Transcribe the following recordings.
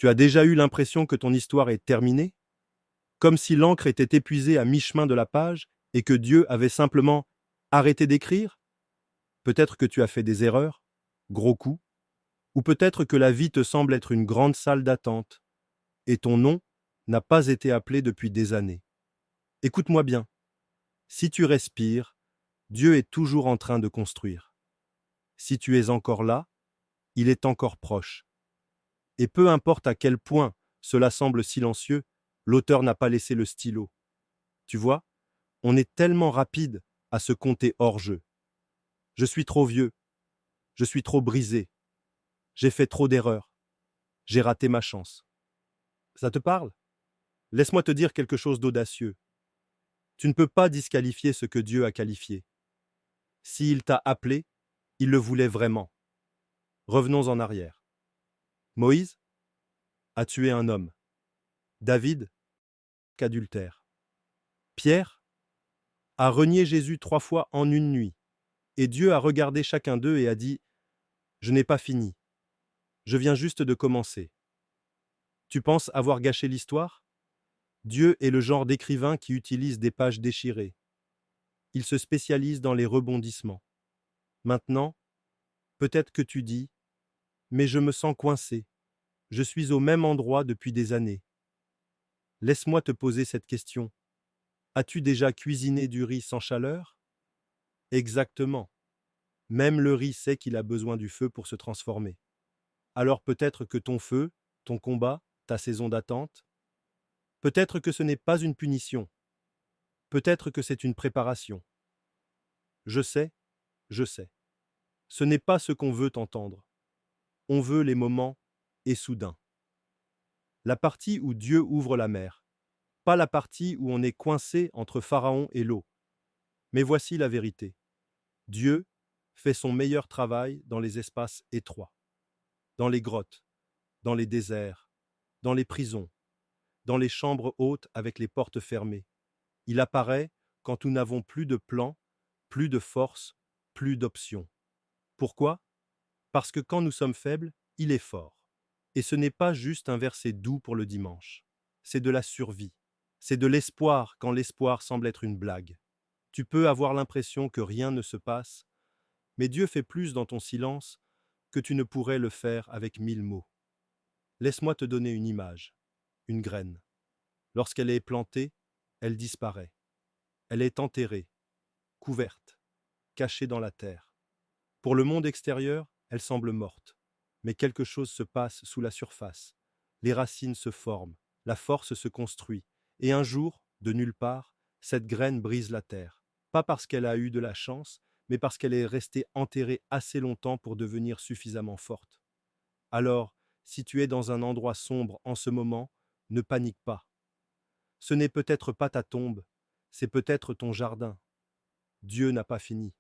Tu as déjà eu l'impression que ton histoire est terminée? Comme si l'encre était épuisée à mi-chemin de la page et que Dieu avait simplement arrêté d'écrire? Peut-être que tu as fait des erreurs, gros coups, ou peut-être que la vie te semble être une grande salle d'attente et ton nom n'a pas été appelé depuis des années. Écoute-moi bien, si tu respires, Dieu est toujours en train de construire. Si tu es encore là, il est encore proche. Et peu importe à quel point cela semble silencieux, l'auteur n'a pas laissé le stylo. Tu vois, on est tellement rapide à se compter hors jeu. Je suis trop vieux, je suis trop brisé, j'ai fait trop d'erreurs, j'ai raté ma chance. Ça te parle? Laisse-moi te dire quelque chose d'audacieux. Tu ne peux pas disqualifier ce que Dieu a qualifié. S'il t'a appelé, il le voulait vraiment. Revenons en arrière. Moïse a tué un homme. David, qu'adultère. Pierre a renié Jésus 3 fois en une nuit. Et Dieu a regardé chacun d'eux et a dit, je n'ai pas fini. Je viens juste de commencer. Tu penses avoir gâché l'histoire? Dieu est le genre d'écrivain qui utilise des pages déchirées. Il se spécialise dans les rebondissements. Maintenant, peut-être que tu dis, mais je me sens coincé. Je suis au même endroit depuis des années. Laisse-moi te poser cette question. As-tu déjà cuisiné du riz sans chaleur? Exactement. Même le riz sait qu'il a besoin du feu pour se transformer. Alors peut-être que ton feu, ton combat, ta saison d'attente, peut-être que ce n'est pas une punition. Peut-être que c'est une préparation. Je sais, je sais. Ce n'est pas ce qu'on veut entendre. On veut les moments et soudains. La partie où Dieu ouvre la mer, pas la partie où on est coincé entre Pharaon et l'eau. Mais voici la vérité. Dieu fait son meilleur travail dans les espaces étroits, dans les grottes, dans les déserts, dans les prisons, dans les chambres hautes avec les portes fermées. Il apparaît quand nous n'avons plus de plan, plus de force, plus d'options. Pourquoi? Parce que quand nous sommes faibles, il est fort. Et ce n'est pas juste un verset doux pour le dimanche. C'est de la survie. C'est de l'espoir quand l'espoir semble être une blague. Tu peux avoir l'impression que rien ne se passe, mais Dieu fait plus dans ton silence que tu ne pourrais le faire avec 1000 mots. Laisse-moi te donner une image, une graine. Lorsqu'elle est plantée, elle disparaît. Elle est enterrée, couverte, cachée dans la terre. Pour le monde extérieur, elle semble morte. Mais quelque chose se passe sous la surface. Les racines se forment, la force se construit. Et un jour, de nulle part, cette graine brise la terre. Pas parce qu'elle a eu de la chance, mais parce qu'elle est restée enterrée assez longtemps pour devenir suffisamment forte. Alors, si tu es dans un endroit sombre en ce moment, ne panique pas. Ce n'est peut-être pas ta tombe, c'est peut-être ton jardin. Dieu n'a pas fini.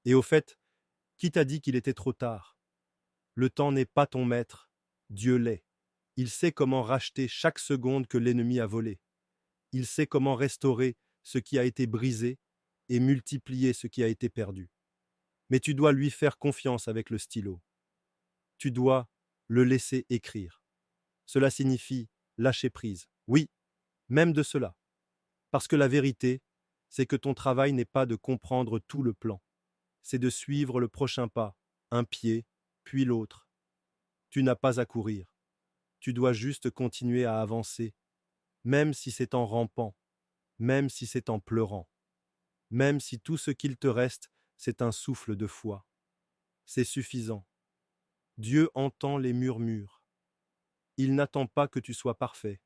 Et au fait, qui t'a dit qu'il était trop tard? Le temps n'est pas ton maître, Dieu l'est. Il sait comment racheter chaque seconde que l'ennemi a volée. Il sait comment restaurer ce qui a été brisé et multiplier ce qui a été perdu. Mais tu dois lui faire confiance avec le stylo. Tu dois le laisser écrire. Cela signifie lâcher prise. Oui, même de cela. Parce que la vérité, c'est que ton travail n'est pas de comprendre tout le plan. C'est de suivre le prochain pas, un pied, puis l'autre. Tu n'as pas à courir. Tu dois juste continuer à avancer, même si c'est en rampant, même si c'est en pleurant, même si tout ce qu'il te reste, c'est un souffle de foi. C'est suffisant. Dieu entend les murmures. Il n'attend pas que tu sois parfait.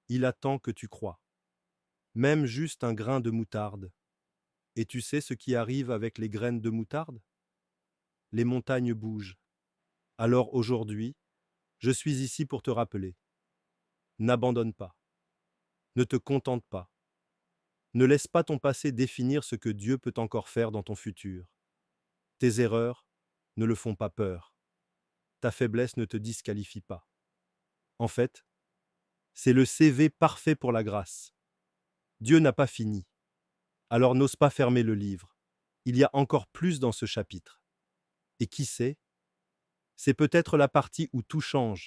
Il attend que tu crois. Même juste un grain de moutarde. Et tu sais ce qui arrive avec les graines de moutarde? Les montagnes bougent. Alors aujourd'hui, je suis ici pour te rappeler. N'abandonne pas. Ne te contente pas. Ne laisse pas ton passé définir ce que Dieu peut encore faire dans ton futur. Tes erreurs ne le font pas peur. Ta faiblesse ne te disqualifie pas. En fait, c'est le CV parfait pour la grâce. Dieu n'a pas fini. Alors n'ose pas fermer le livre. Il y a encore plus dans ce chapitre. Et qui sait? C'est peut-être la partie où tout change.